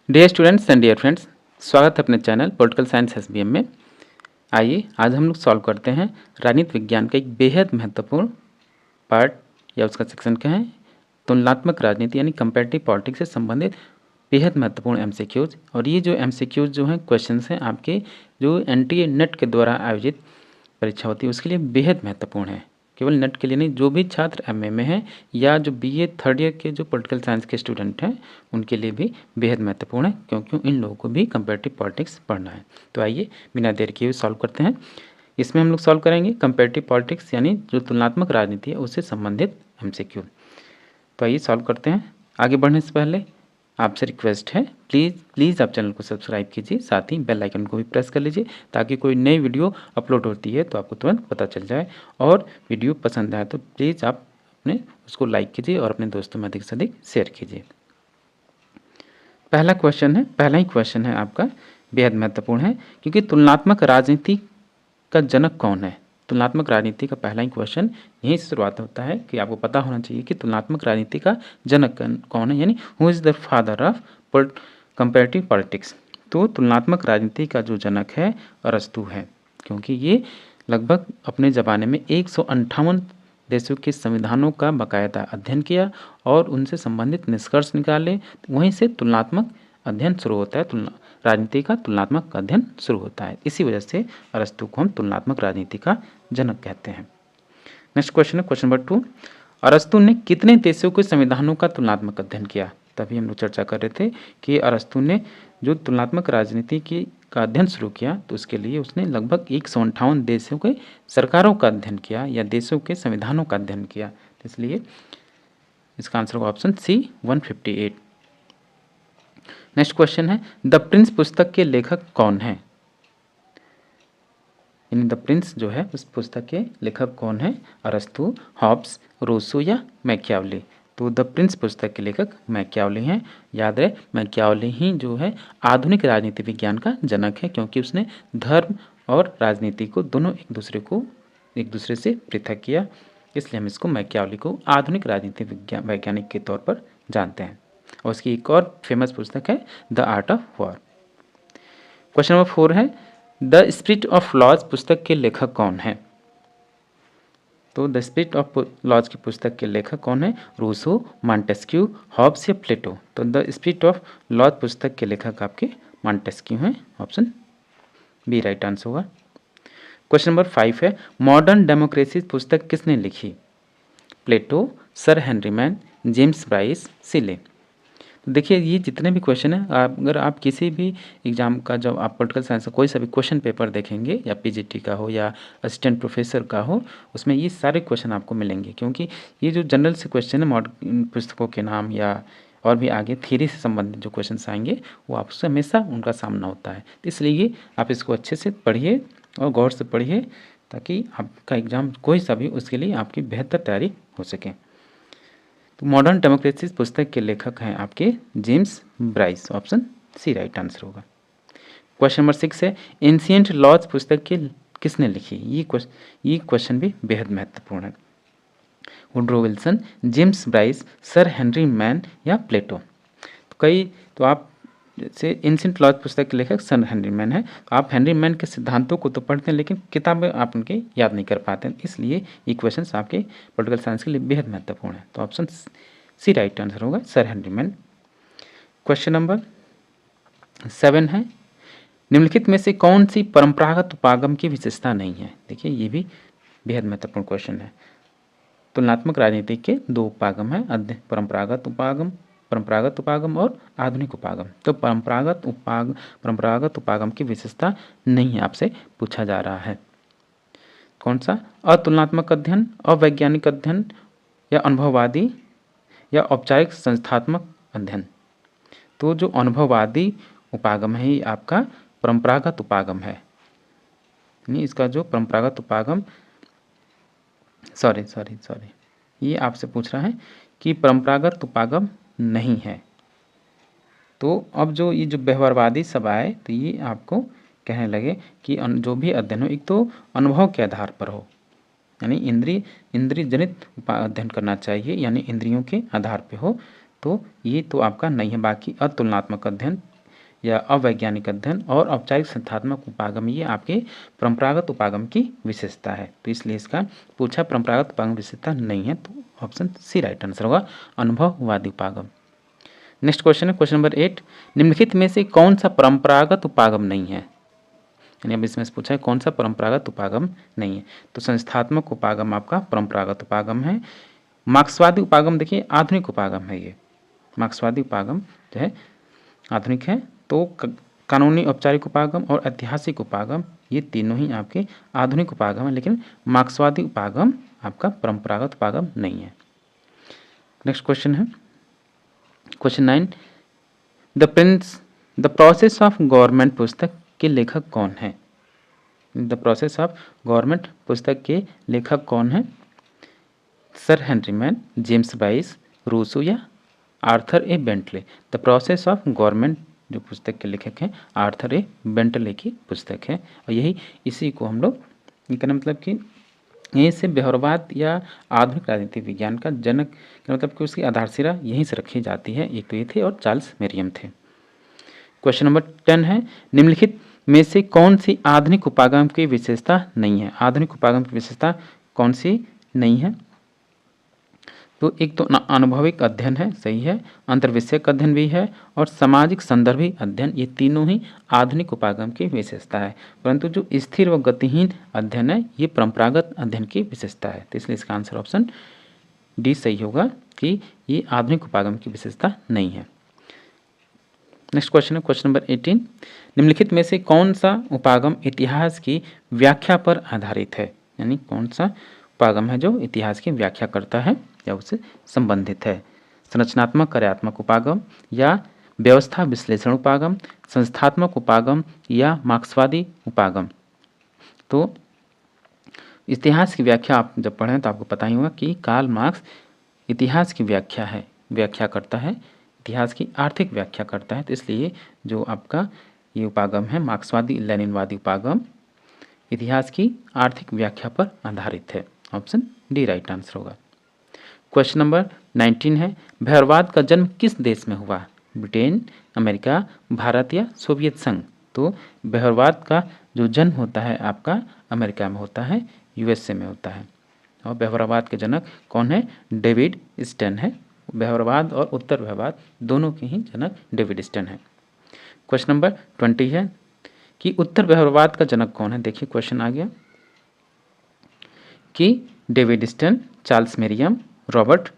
Dear students and dear friends, स्वागत है अपने चैनल पॉलिटिकल साइंस एसबीएम में। आइए आज हम लोग सॉल्व करते हैं राजनीति विज्ञान का एक बेहद महत्वपूर्ण पार्ट या उसका सेक्शन क्या है, तुलनात्मक राजनीति यानी कंपैरेटिव पॉलिटिक्स से संबंधित बेहद महत्वपूर्ण एमसीक्यूज। और ये जो एमसीक्यूज जो हैं क्वेश्चंस हैं आपके जो एनटीए नेट के द्वारा आयोजित परीक्षा होती है उसके लिए बेहद महत्वपूर्ण है। केवल नेट के लिए नहीं, जो भी छात्र एमए में हैं या जो बीए थर्ड ईयर के जो पॉलिटिकल साइंस के स्टूडेंट हैं उनके लिए भी बेहद महत्वपूर्ण है, क्योंकि इन लोगों को भी कंपैरेटिव पॉलिटिक्स पढ़ना है। तो आइए बिना देर किए हुए सॉल्व करते हैं। इसमें हम लोग सॉल्व करेंगे कंपैरेटिव पॉलिटिक्स यानी जो तुलनात्मक राजनीति है उससे संबंधित एमसीक्यू। तो आइए सॉल्व करते हैं। आगे बढ़ने से पहले आपसे रिक्वेस्ट है, प्लीज़ आप चैनल को सब्सक्राइब कीजिए, साथ ही बेल आइकन को भी प्रेस कर लीजिए ताकि कोई नई वीडियो अपलोड होती है तो आपको तुरंत पता चल जाए। और वीडियो पसंद आए तो प्लीज़ आप अपने उसको लाइक कीजिए और अपने दोस्तों में अधिक से अधिक शेयर कीजिए। पहला ही क्वेश्चन है आपका, बेहद महत्वपूर्ण है क्योंकि तुलनात्मक राजनीति का जनक कौन है। तुलनात्मक राजनीति का पहला ही क्वेश्चन यहीं से शुरुआत होता है कि आपको पता होना चाहिए कि तुलनात्मक राजनीति का जनक कौन है, यानी who is the father of comparative politics. तो तुलनात्मक राजनीति का जो जनक है अरस्तु है, क्योंकि ये लगभग अपने ज़माने में 158 देशों के संविधानों का बाकायदा अध्ययन किया और उनसे संबंधित निष्कर्ष निकाले। वहीं से तुलनात्मक अध्ययन शुरू होता है, राजनीति का तुलनात्मक अध्ययन शुरू होता है। इसी वजह से अरस्तु को हम तुलनात्मक राजनीति का जनक कहते हैं। नेक्स्ट क्वेश्चन है क्वेश्चन नंबर 2। अरस्तु ने कितने देशों के संविधानों का तुलनात्मक अध्ययन किया। तभी हम लोग चर्चा कर रहे थे कि अरस्तु ने जो तुलनात्मक राजनीति की का अध्ययन शुरू किया तो उसके लिए उसने लगभग 158 देशों के सरकारों का अध्ययन किया या देशों के संविधानों का अध्ययन किया। तो इसलिए इसका आंसर होगा ऑप्शन सी 158। नेक्स्ट क्वेश्चन है द प्रिंस पुस्तक के लेखक कौन है। इन द प्रिंस जो है उस पुस्तक के लेखक कौन है, अरस्तु, हॉब्स, रूसो या मैकियावली। तो द प्रिंस पुस्तक के लेखक मैकियावली हैं। याद रहे मैकियावली ही जो है आधुनिक राजनीति विज्ञान का जनक है, क्योंकि उसने धर्म और राजनीति को दोनों एक दूसरे से पृथक किया। इसलिए हम इसको मैकियावली को आधुनिक राजनीति विज्ञान वैज्ञानिक के तौर पर जानते हैं। और उसकी एक और फेमस पुस्तक है the art of war. Question number 4 है द स्पिरिट ऑफ लॉज पुस्तक के लेखक कौन है। तो द स्पिरिट ऑफ लॉज की पुस्तक के लेखक कौन है, रूसो, मॉन्टेस्क्यू, हॉब्स या प्लेटो। तो द स्पिरिट ऑफ लॉज पुस्तक के लेखक आपके मॉन्टेस्क्यू हैं। ऑप्शन बी राइट आंसर होगा। क्वेश्चन नंबर 5 है मॉडर्न डेमोक्रेसी पुस्तक किसने लिखी। Plato, sir Henry Maine, James Bryce, Seeley. तो देखिए ये जितने भी क्वेश्चन हैं, अगर आप किसी भी एग्जाम का जब आप पॉलिटिकल साइंस का कोई सा भी क्वेश्चन पेपर देखेंगे या पीजीटी का हो या असिस्टेंट प्रोफेसर का हो, उसमें ये सारे क्वेश्चन आपको मिलेंगे, क्योंकि ये जो जनरल से क्वेश्चन है मॉडर्न पुस्तकों के नाम या और भी आगे थ्योरी से संबंधित जो क्वेश्चन आएंगे वो आपसे हमेशा उनका सामना होता है। तो इसलिए आप इसको अच्छे से पढ़िए और गौर से पढ़िए ताकि आपका एग्ज़ाम कोई सा भी उसके लिए आपकी बेहतर तैयारी हो सके। तो मॉडर्न डेमोक्रेसी पुस्तक के लेखक हैं आपके James Bryce. Option C right answer होगा। क्वेश्चन नंबर 6 है एंशिएंट लॉज पुस्तक के किसने लिखी। ये क्वेश्चन भी बेहद महत्वपूर्ण है। Woodrow Wilson, James Bryce, sir Henry man या प्लेटो। तो आप जैसे एंशिएंट लॉज पुस्तक के लेखक सर हेनरी मैन है, तो आप हेनरी मैन के सिद्धांतों को तो पढ़ते हैं लेकिन किताबें आप उनके याद नहीं कर पाते हैं, इसलिए ये क्वेश्चन आपके पॉलिटिकल साइंस के लिए बेहद महत्वपूर्ण है। तो ऑप्शन सी राइट आंसर होगा, sir Henry man. Question number 7 है निम्नलिखित में से कौन सी परंपरागत उपागम की विशेषता नहीं है। देखिए ये भी बेहद महत्वपूर्ण क्वेश्चन है। तुलनात्मक राजनीति के 2 उपागम हैं, परंपरागत उपागम और आधुनिक उपागम। तो परंपरागत उपागम की विशेषता नहीं है, आपसे पूछा जा रहा है। कौन सा, अतुलनात्मक अध्ययन, अवैज्ञानिक अध्ययन या अनुभववादी या औपचारिक संस्थात्मक अध्ययन। तो जो अनुभववादी उपागम है ये आपका परंपरागत उपागम है। इसका जो परंपरागत उपागम सॉरी ये आपसे पूछ रहा है कि परंपरागत उपागम नहीं है। तो अब जो ये जो व्यवहारवादी सब आए तो ये आपको कहने लगे कि जो भी अध्ययन हो एक तो अनुभव के आधार पर हो, यानी इंद्रिय जनित अध्ययन करना चाहिए, यानी इंद्रियों के आधार पे हो। तो ये तो आपका नहीं है। बाकी अतुलनात्मक अध्ययन या अवैज्ञानिक अध्ययन और औपचारिक संस्थात्मक उपागम, ये आपके परंपरागत उपागम की विशेषता है। तो इसलिए इसका पूछा परंपरागत उपागम विशेषता नहीं है, तो ऑप्शन सी राइट आंसर होगा, अनुभववादी उपागम। नेक्स्ट क्वेश्चन है क्वेश्चन नंबर 8, निम्नलिखित में से कौन सा परंपरागत उपागम नहीं है, यानी अब इसमें से पूछा है कौन सा परंपरागत उपागम नहीं है। तो संस्थात्मक उपागम आपका परंपरागत उपागम है। मार्क्सवादी उपागम देखिए आधुनिक उपागम है, ये मार्क्सवादी उपागम जो है आधुनिक है। तो कानूनी औपचारिक उपागम और ऐतिहासिक उपागम ये तीनों ही आपके आधुनिक उपागम है, लेकिन मार्क्सवादी उपागम आपका परंपरागत उपागम नहीं है। नेक्स्ट क्वेश्चन है question 9, the process of government पुस्तक के लेखक कौन है। द प्रोसेस ऑफ गवर्नमेंट पुस्तक के लेखक कौन है, सर हेनरी मैन, जेम्स बाइस, रूसो या Arthur A Bentley. The process of government जो पुस्तक के लेखक हैं आर्थर ए बेंटले की पुस्तक है, और यही इसी को हम लोग ये कहना मतलब कि यहीं से व्यवहारवाद या आधुनिक राजनीति विज्ञान का जनक मतलब कि उसकी आधारशिला यहीं से रखी जाती है। एक तो ये थे और चार्ल्स मेरियम थे। क्वेश्चन नंबर 10 है, निम्नलिखित में से कौन सी आधुनिक उपागम की विशेषता नहीं है। आधुनिक उपागम की विशेषता कौन सी नहीं है, तो एक तो अनुभविक अध्ययन है, सही है, अंतर्विषयक अध्ययन भी है और सामाजिक संदर्भी अध्ययन, ये तीनों ही आधुनिक उपागम की विशेषता है। परंतु जो स्थिर व गतिहीन अध्ययन है ये परंपरागत अध्ययन की विशेषता है। तो इसलिए इसका आंसर ऑप्शन डी सही होगा कि ये आधुनिक उपागम की विशेषता नहीं है। नेक्स्ट क्वेश्चन है क्वेश्चन नंबर 18, निम्नलिखित में से कौन सा उपागम इतिहास की व्याख्या पर आधारित है, यानी कौन सा उपागम है जो इतिहास की व्याख्या करता है या उससे संबंधित है। संरचनात्मक कार्यात्मक उपागम या व्यवस्था विश्लेषण उपागम, संस्थात्मक उपागम या मार्क्सवादी उपागम। तो इतिहास की व्याख्या आप जब पढ़ें तो आपको पता ही होगा कि कार्ल मार्क्स इतिहास की व्याख्या करता है, इतिहास की आर्थिक व्याख्या करता है। तो इसलिए जो आपका ये उपागम है मार्क्सवादी लेनिनवादी उपागम इतिहास की आर्थिक व्याख्या पर आधारित है। ऑप्शन डी राइट आंसर होगा। क्वेश्चन नंबर 19 है, व्यवहारवाद का जन्म किस देश में हुआ, ब्रिटेन, अमेरिका, भारत या सोवियत संघ। तो व्यवहारवाद का जो जन्म होता है आपका अमेरिका में होता है, यूएसए में होता है। और व्यवहारवाद के जनक कौन है, डेविड स्टैन है। व्यवहारवाद और उत्तर व्यवहारवाद दोनों के ही जनक डेविड स्टैन है। क्वेश्चन नंबर 20 है कि उत्तर व्यवहारवाद का जनक कौन है। देखिए क्वेश्चन आ गया कि David Easton, Charles Merriam, Robert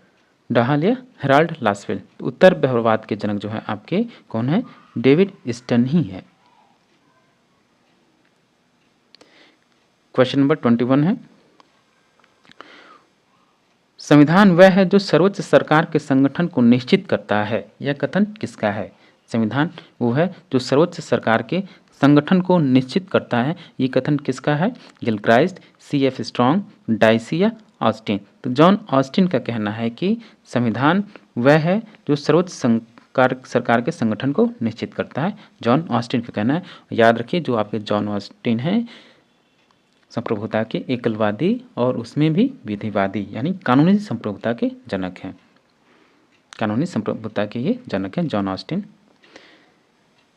Dahl या हेराल्ड लासवेल। उत्तर व्यवहारवाद के जनक जो है आपके कौन है, डेविड स्टैन ही है। क्वेश्चन नंबर 21 है, संविधान वह है जो सर्वोच्च सरकार के संगठन को निश्चित करता है, यह कथन किसका है। संविधान वो है जो सर्वोच्च सरकार के संगठन को निश्चित करता है, ये कथन किसका है, गिलक्राइस्ट, C.F. स्ट्रॉन्ग, डाइसी या ऑस्टिन। तो जॉन ऑस्टिन का कहना है कि संविधान वह है जो सर्वोच्च सरकार के संगठन को निश्चित करता है, जॉन ऑस्टिन का कहना है। याद रखिए जो आपके जॉन ऑस्टिन हैं संप्रभुता के एकलवादी और उसमें भी विधिवादी यानी कानूनी संप्रभुता के जनक हैं, कानूनी संप्रभुता के ये जनक हैं जॉन ऑस्टिन।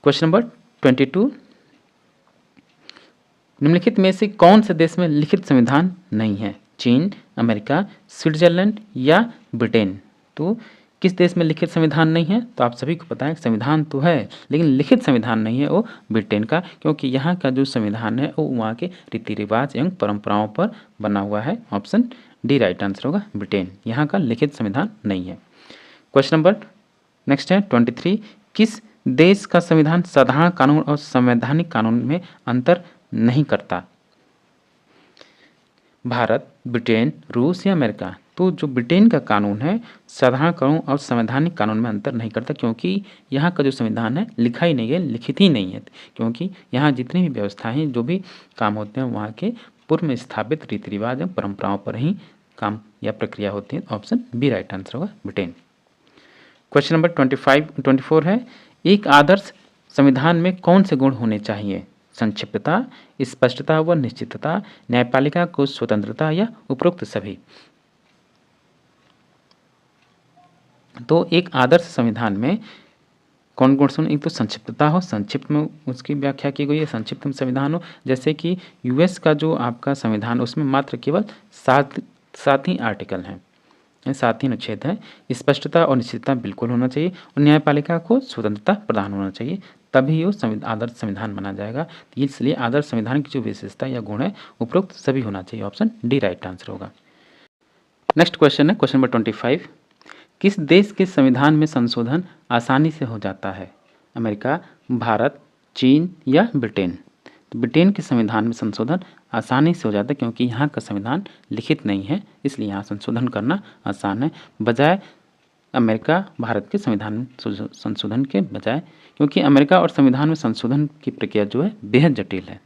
क्वेश्चन नंबर 22, निम्नलिखित में से कौन से देश में लिखित संविधान नहीं है, चीन, अमेरिका, स्विट्जरलैंड या ब्रिटेन। तो किस देश में लिखित संविधान नहीं है, तो आप सभी को पता है संविधान तो है लेकिन लिखित संविधान नहीं है वो ब्रिटेन का, क्योंकि यहाँ का जो संविधान है वो वहाँ के रीति रिवाज एवं परंपराओं पर बना हुआ है। ऑप्शन डी राइट आंसर होगा, ब्रिटेन, यहाँ का लिखित संविधान नहीं है। क्वेश्चन नंबर नेक्स्ट है 23, किस देश का संविधान साधारण कानून और संवैधानिक कानून में अंतर नहीं करता, भारत, ब्रिटेन, रूस या अमेरिका। तो जो ब्रिटेन का कानून है साधारण कानून और संवैधानिक कानून में अंतर नहीं करता, क्योंकि यहाँ का जो संविधान है लिखा ही नहीं है, लिखित ही नहीं है, क्योंकि यहाँ जितनी भी व्यवस्थाएं जो भी काम होते हैं वहाँ के पूर्व में स्थापित रीति रिवाज एवं परंपराओं पर ही काम या प्रक्रिया होती है। ऑप्शन बी राइट आंसर होगा, ब्रिटेन। क्वेश्चन नंबर 24 है, एक आदर्श संविधान में कौन से गुण होने चाहिए, संक्षिप्तता, स्पष्टता व निश्चितता, न्यायपालिका को स्वतंत्रता या उपरोक्त सभी। तो एक आदर्श संविधान में कौन कौन से? एक तो संक्षिप्तता हो, संक्षिप्त में उसकी व्याख्या की गई है, संक्षिप्त में संविधान हो, जैसे कि यूएस का जो आपका संविधान उसमें मात्र केवल 7 ही आर्टिकल हैं, 7 ही अनुच्छेद हैं। स्पष्टता और निश्चितता बिल्कुल होना चाहिए और न्यायपालिका को स्वतंत्रता प्रदान होना चाहिए, तभी वो आदर्श संविधान माना जाएगा। तो इसलिए आदर्श संविधान की जो विशेषता या गुण है उपरोक्त सभी होना चाहिए। ऑप्शन डी राइट आंसर होगा। नेक्स्ट क्वेश्चन है क्वेश्चन नंबर 25। किस देश के संविधान में संशोधन आसानी से हो जाता है? अमेरिका, भारत, चीन या ब्रिटेन? तो ब्रिटेन के संविधान में संशोधन आसानी से हो जाता है क्योंकि यहाँ का संविधान लिखित नहीं है, इसलिए यहाँ संशोधन करना आसान है, बजाय अमेरिका भारत के संविधान में संशोधन के बजाय, क्योंकि अमेरिका और संविधान में संशोधन की प्रक्रिया जो है बेहद जटिल है।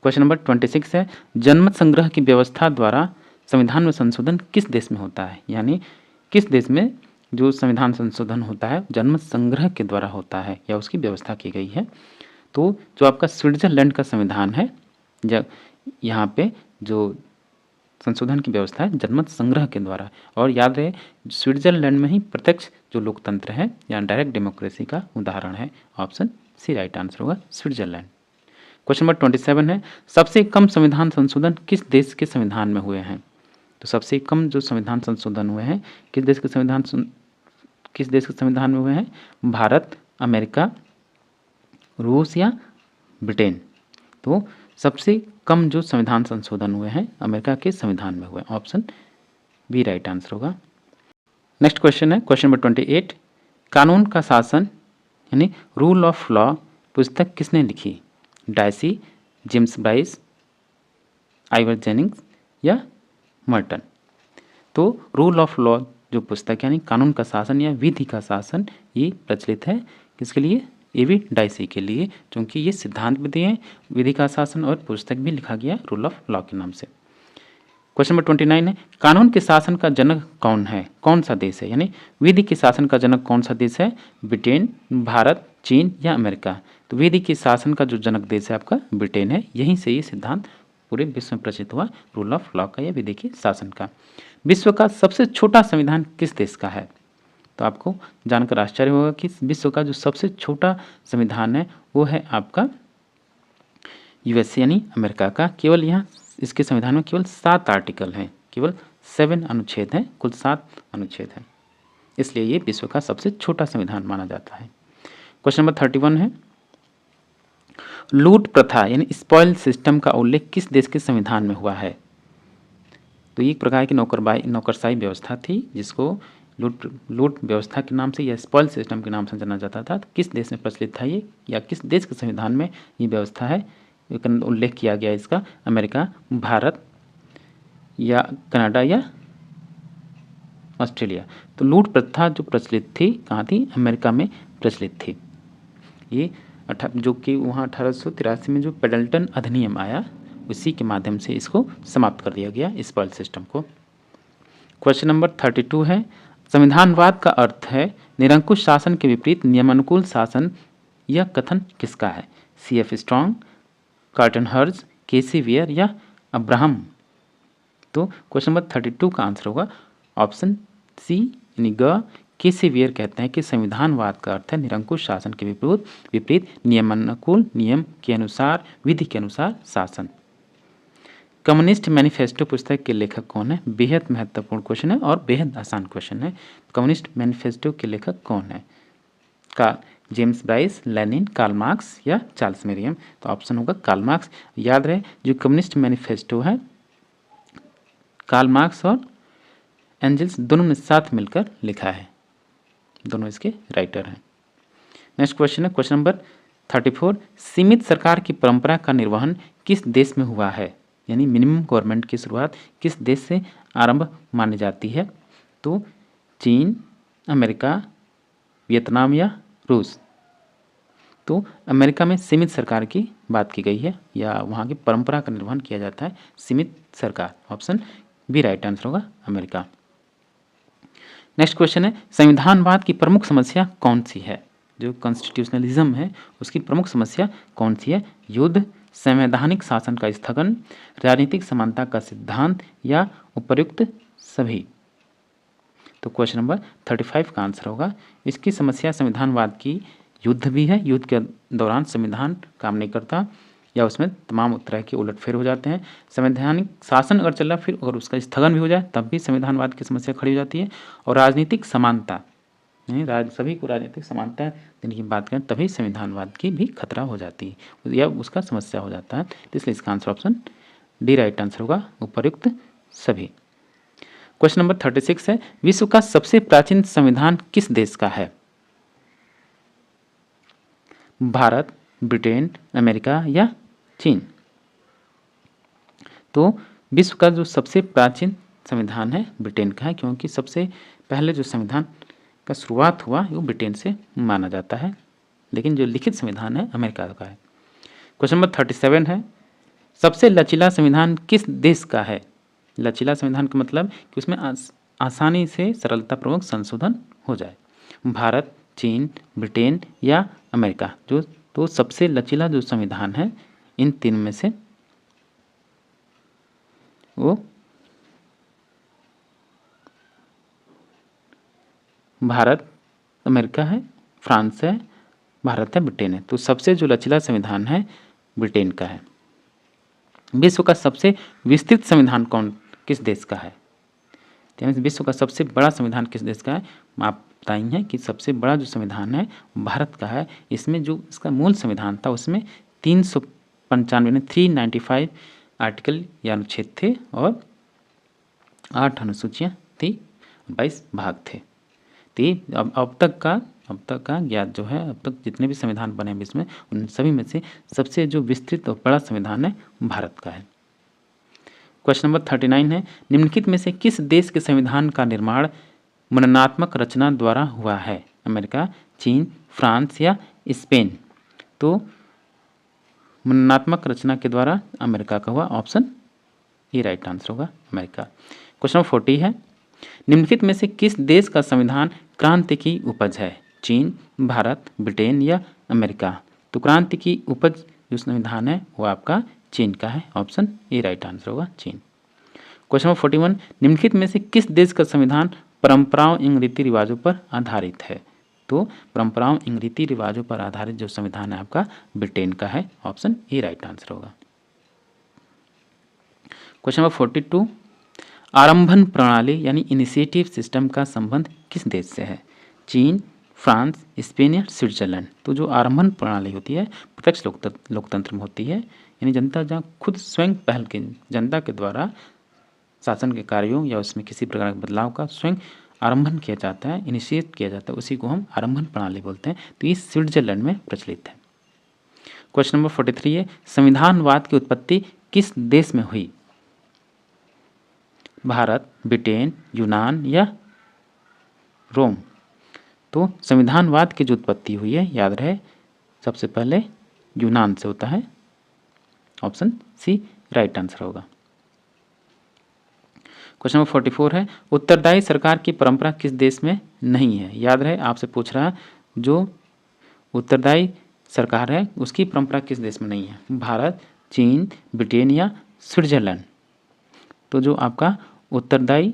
क्वेश्चन नंबर 26 है, जनमत संग्रह की व्यवस्था द्वारा संविधान में संशोधन किस देश में होता है? यानी किस देश में जो संविधान संशोधन होता है जनमत संग्रह के द्वारा होता है या उसकी व्यवस्था की गई है? तो जो आपका स्विट्जरलैंड का संविधान है, जब यहाँ पे जो संशोधन की व्यवस्था है जनमत संग्रह के द्वारा, और याद रहे स्विट्जरलैंड में ही प्रत्यक्ष जो लोकतंत्र है या डायरेक्ट डेमोक्रेसी का उदाहरण है। ऑप्शन सी राइट आंसर होगा, स्विट्जरलैंड। क्वेश्चन नंबर 27 है, सबसे कम संविधान संशोधन किस देश के संविधान में हुए हैं? तो सबसे कम जो संविधान संशोधन हुए हैं किस देश के संविधान में हुए हैं? भारत, अमेरिका, रूस या ब्रिटेन? तो सबसे कम जो संविधान संशोधन हुए हैं अमेरिका के संविधान में हुए। ऑप्शन बी राइट आंसर होगा। नेक्स्ट क्वेश्चन है क्वेश्चन नंबर 28, कानून का शासन यानी रूल ऑफ लॉ पुस्तक किसने लिखी? Dicey, James Bryce, Ivor Jennings या मर्टन? तो रूल ऑफ लॉ जो पुस्तक यानी कानून का शासन या विधि का शासन, ये प्रचलित है किसके लिए? एवी डायसी के लिए, क्योंकि ये सिद्धांत विधि है, विधि का शासन, और पुस्तक भी लिखा गया रूल ऑफ लॉ के नाम से। क्वेश्चन नंबर 29 है, कानून के शासन का जनक कौन है? कौन सा देश है? यानी विधि के शासन का जनक कौन सा देश है? ब्रिटेन, भारत, चीन या अमेरिका? तो विधि के शासन का जो जनक देश है आपका ब्रिटेन है, यहीं से ये सिद्धांत पूरे विश्व में प्रचलित हुआ रूल ऑफ लॉ का या विधि के शासन का। विश्व का सबसे छोटा संविधान किस देश का है? तो आपको जानकर आश्चर्य होगा कि विश्व का जो सबसे छोटा संविधान है वो है आपका यूएसए यानी अमेरिका का। केवल यहाँ इसके संविधान में केवल 7 आर्टिकल हैं, केवल 7 अनुच्छेद हैं, कुल 7 अनुच्छेद हैं, इसलिए ये विश्व का सबसे छोटा संविधान माना जाता है। क्वेश्चन नंबर 31 है, लूट प्रथा यानी स्पॉइल सिस्टम का उल्लेख किस देश के संविधान में हुआ है? तो एक प्रकार की नौकरशाही व्यवस्था थी जिसको लूट व्यवस्था के नाम से या स्पॉइल सिस्टम के नाम से जाना जाता था। तो किस देश में प्रचलित था ये, या किस देश के संविधान में ये व्यवस्था है, उल्लेख किया गया इसका? अमेरिका, भारत या कनाडा या ऑस्ट्रेलिया? तो लूट प्रथा जो प्रचलित थी कहाँ थी? अमेरिका में प्रचलित थी। ये जो कि वहाँ 1883 में जो पेडल्टन अधिनियम आया उसी के माध्यम से इसको समाप्त कर दिया गया स्पॉइल सिस्टम को। क्वेश्चन नंबर 32 है, संविधानवाद का अर्थ है निरंकुश शासन के विपरीत नियमानुकूल शासन, यह कथन किसका है? C.F. स्ट्रॉन्ग, कार्टन हर्ज, केसी वियर या अब्राहम? तो क्वेश्चन नंबर 32 का आंसर होगा ऑप्शन सी यानी ग। केसी वियर कहते हैं कि संविधानवाद का अर्थ है निरंकुश शासन के विपरीत नियमानुकूल, नियम के अनुसार, विधि के अनुसार शासन। कम्युनिस्ट मैनिफेस्टो पुस्तक के लेखक कौन है? बेहद महत्वपूर्ण क्वेश्चन है और बेहद आसान क्वेश्चन है। कम्युनिस्ट मैनिफेस्टो के लेखक कौन है? का James Bryce, Lenin, Karl Marx या चार्ल्स मेरियम? तो ऑप्शन होगा कार्ल मार्क्स। याद रहे जो कम्युनिस्ट मैनिफेस्टो है कार्ल मार्क्स और एंजल्स दोनों ने साथ मिलकर लिखा है, दोनों इसके राइटर हैं। नेक्स्ट क्वेश्चन है क्वेश्चन नंबर 34, सीमित सरकार की परंपरा का निर्वहन किस देश में हुआ है? यानी मिनिमम गवर्नमेंट की शुरुआत किस देश से आरंभ मानी जाती है? तो चीन, अमेरिका, वियतनाम या रूस? तो अमेरिका में सीमित सरकार की बात की गई है या वहाँ की परंपरा का निर्वहन किया जाता है सीमित सरकार। ऑप्शन बी राइट आंसर होगा, अमेरिका। नेक्स्ट क्वेश्चन है, संविधानवाद की प्रमुख समस्या कौन सी है? जो कॉन्स्टिट्यूशनलिज्म है उसकी प्रमुख समस्या कौन सी है? युद्ध, संवैधानिक शासन का स्थगन, राजनीतिक समानता का सिद्धांत या उपर्युक्त सभी? तो क्वेश्चन नंबर 35 का आंसर होगा। इसकी समस्या संविधानवाद की युद्ध भी है, युद्ध के दौरान संविधान काम नहीं करता या उसमें तमाम तरह के उलटफेर हो जाते हैं। संवैधानिक शासन अगर चल रहा फिर अगर उसका स्थगन भी हो जाए तब भी संविधानवाद की समस्या खड़ी हो जाती है। और राजनीतिक समानता, सभी को राजनीतिक समानता देने की बात करें तभी संविधानवाद की भी खतरा हो जाती है या उसका समस्या हो जाता है। तो इसलिए इसका answer option D right answer होगा, उपर्युक्त सभी। क्वेश्चन नंबर 36 है, विश्व का सबसे प्राचीन संविधान किस देश का है? भारत, ब्रिटेन, अमेरिका या चीन? तो विश्व का जो सबसे प्राचीन संविधान है ब्रिटेन का है, क्योंकि सबसे पहले जो संविधान का शुरुआत हुआ वो ब्रिटेन से माना जाता है, लेकिन जो लिखित संविधान है अमेरिका का है। क्वेश्चन नंबर 37 है, सबसे लचीला संविधान किस देश का है? लचीला संविधान का मतलब कि उसमें आसानी से सरलतापूर्वक संशोधन हो जाए। भारत, चीन, ब्रिटेन या अमेरिका? तो सबसे लचीला जो संविधान है इन तीन में से वो भारत, अमेरिका है, फ्रांस है, भारत है, ब्रिटेन है। तो सबसे जो लचीला संविधान है ब्रिटेन का है। विश्व का सबसे विस्तृत संविधान किस देश का है? विश्व का सबसे बड़ा संविधान किस देश का है? आप बताएंगे कि सबसे बड़ा जो संविधान है भारत का है। इसमें जो इसका मूल संविधान था उसमें 395 आर्टिकल या अनुच्छेद थे और 8 अनुसूचियाँ थी, 22 भाग थे। तो अब तक का ज्ञात जो है, अब तक जितने भी संविधान बने विश्व में उन सभी में से सबसे जो विस्तृत और बड़ा संविधान है भारत का है। क्वेश्चन नंबर 39 है, निम्नलिखित में से किस देश के संविधान का निर्माण मननात्मक रचना द्वारा हुआ है? अमेरिका, चीन, फ्रांस या स्पेन? तो मननात्मक रचना के द्वारा अमेरिका का हुआ, ऑप्शन ए राइट आंसर होगा, अमेरिका। क्वेश्चन नंबर 40 है, निम्नलिखित में से किस देश का संविधान क्रांति की उपज है? चीन, भारत, ब्रिटेन या अमेरिका? तो क्रांति की उपज जो संविधान है वो आपका चीन का है, ऑप्शन ए राइट आंसर होगा, चीन। क्वेश्चन नंबर 41, निम्नलिखित में से किस देश का संविधान परंपराओं एवं रीति रिवाजों पर आधारित है? तो परंपराओं एवं रीति रिवाजों पर आधारित जो संविधान है आपका ब्रिटेन का है, ऑप्शन ए राइट आंसर होगा। क्वेश्चन नंबर 42, आरंभन प्रणाली यानी इनिशिएटिव सिस्टम का संबंध किस देश से है? चीन, फ्रांस, स्पेन या स्विट्जरलैंड? तो जो आरंभन प्रणाली होती है प्रत्यक्ष लोकतंत्र में होती है, यानी जनता जहाँ खुद स्वयं पहल के जनता के द्वारा शासन के कार्यों या उसमें किसी प्रकार के बदलाव का स्वयं आरंभन किया जाता है, इनिशिएट किया जाता है, उसी को हम आरंभन प्रणाली बोलते हैं। तो ये स्विट्जरलैंड में प्रचलित है। क्वेश्चन नंबर 43 है, संविधानवाद की उत्पत्ति किस देश में हुई? भारत, ब्रिटेन, यूनान या रोम? तो संविधानवाद की जो उत्पत्ति हुई है याद रहे सबसे पहले यूनान से होता है, ऑप्शन सी राइट आंसर होगा। क्वेश्चन नंबर 44 है, उत्तरदायी सरकार की परंपरा किस देश में नहीं है? याद रहे आपसे पूछ रहा है जो उत्तरदायी सरकार है उसकी परंपरा किस देश में नहीं है? भारत, चीन, ब्रिटेन या स्विट्जरलैंड? तो जो आपका उत्तरदायी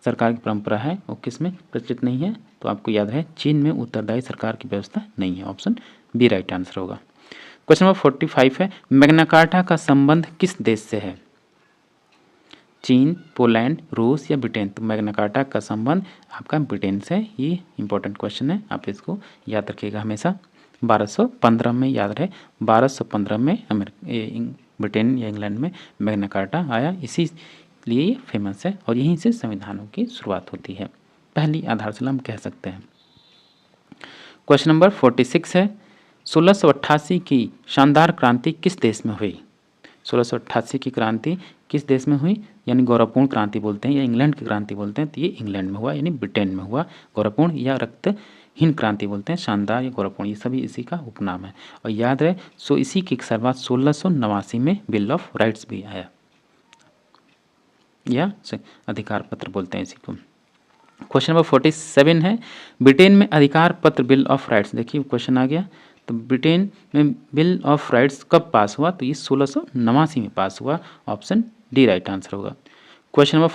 सरकार की परंपरा है वो किस में प्रचलित नहीं है? तो आपको याद है चीन में उत्तरदायी सरकार की व्यवस्था नहीं है, ऑप्शन बी राइट आंसर होगा। क्वेश्चन नंबर 45 है, मैग्ना कार्टा का संबंध किस देश से है? चीन, पोलैंड, रूस या ब्रिटेन? तो मैग्ना कार्टा का संबंध आपका ब्रिटेन से। ये इंपॉर्टेंट क्वेश्चन है, आप इसको याद रखिएगा हमेशा। 1215 में याद रहे 1215 में ब्रिटेन या इंग्लैंड में मैग्ना कार्टा आया, इसीलिए ये फेमस है और यहीं से संविधानों की शुरुआत होती है, पहली आधारशिला हम कह सकते हैं। क्वेश्चन नंबर 46 है, 1688 की शानदार क्रांति किस देश में हुई? 1688 की क्रांति किस देश में हुई? यानी गौरवपूर्ण क्रांति बोलते हैं या इंग्लैंड की क्रांति बोलते हैं, तो ये इंग्लैंड में हुआ, यानी ब्रिटेन में हुआ। गौरवपूर्ण या रक्तहीन क्रांति बोलते हैं, शानदार या गौरवपूर्ण, ये सभी इसी का उपनाम है। और याद रहे इसी की शुरुआत 1689 में बिल ऑफ राइट्स भी आया, या अधिकार पत्र बोलते हैं इसी को। क्वेश्चन नंबर 47 है, ब्रिटेन में अधिकार पत्र बिल ऑफ राइट्स, देखिए क्वेश्चन आ गया, तो ब्रिटेन में बिल ऑफ राइट्स कब पास हुआ? तो ये 1689 में पास हुआ, ऑप्शन डी राइट आंसर होगा। क्वेश्चन नंबर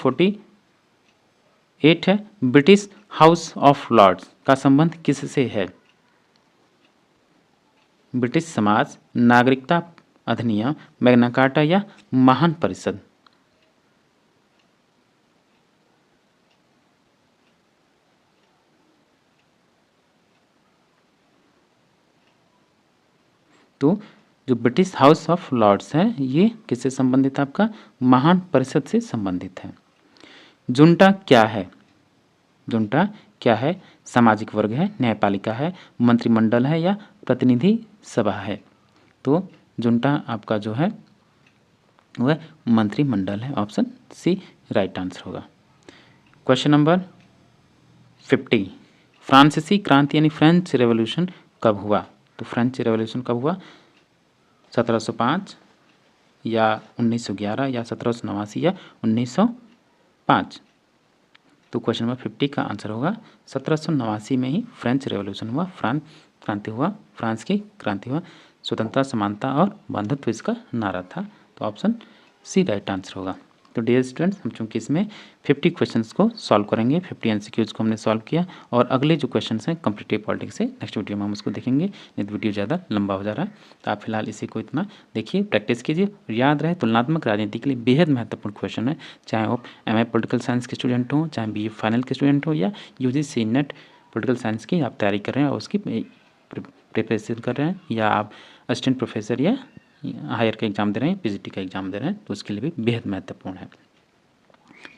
8 है ब्रिटिश हाउस ऑफ लॉर्ड्स का संबंध किससे है? ब्रिटिश समाज, नागरिकता अधिनियम, मैग्ना कार्टा या महान परिषद? तो जो ब्रिटिश हाउस ऑफ लॉर्ड्स है ये किससे संबंधित है? आपका महान परिषद से संबंधित है। जुंटा क्या है? जुंटा क्या है? सामाजिक वर्ग है, न्यायपालिका है, मंत्रिमंडल है या प्रतिनिधि सभा है? तो जुंटा आपका जो है वह मंत्रिमंडल है। ऑप्शन सी राइट आंसर होगा। क्वेश्चन नंबर 50, फ्रांसीसी क्रांति यानी फ्रेंच रेवोल्यूशन कब हुआ? तो फ्रेंच रेवोल्यूशन कब हुआ? 1705 या 1911 या 1789 या 1905? तो क्वेश्चन नंबर 50 का आंसर होगा 1789 में ही फ्रेंच रेवोल्यूशन हुआ, फ्रांस की क्रांति हुआ, स्वतंत्रता, समानता और बंधुत्व इसका नारा था। तो ऑप्शन सी राइट आंसर होगा। तो डियर स्टूडेंट्स, हम चूँकि इसमें 50 क्वेश्चंस को सॉल्व करेंगे, 50 एमसीक्यूज को हमने सॉल्व किया और अगले जो क्वेश्चंस हैं कॉम्पिटिटिव पॉलिटिक्स से नेक्स्ट वीडियो में हम उसको देखेंगे। नहीं तो वीडियो ज़्यादा लंबा हो जा रहा है, तो आप फिलहाल इसी को इतना देखिए, प्रैक्टिस कीजिए और याद रहे तुलनात्मक राजनीति के लिए बेहद महत्वपूर्ण क्वेश्चन है, चाहे आप एमए पॉलिटिकल साइंस के स्टूडेंट हों, चाहे बीए फाइनल के स्टूडेंट हो या यूजीसी नेट पॉलिटिकल साइंस की आप तैयारी कर रहे हैं और उसकी प्रिपरेशन कर रहे हैं, या आप असिस्टेंट प्रोफेसर या हायर का एग्ज़ाम दे रहे हैं, पीजीटी का एग्ज़ाम दे रहे हैं, तो उसके लिए भी बेहद महत्वपूर्ण है।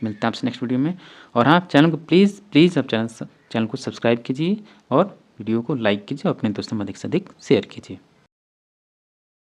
मिलते हैं आपसे नेक्स्ट वीडियो में। और हाँ, चैनल को प्लीज़ आप चैनल को सब्सक्राइब कीजिए और वीडियो को लाइक कीजिए और अपने दोस्तों में अधिक से अधिक शेयर कीजिए।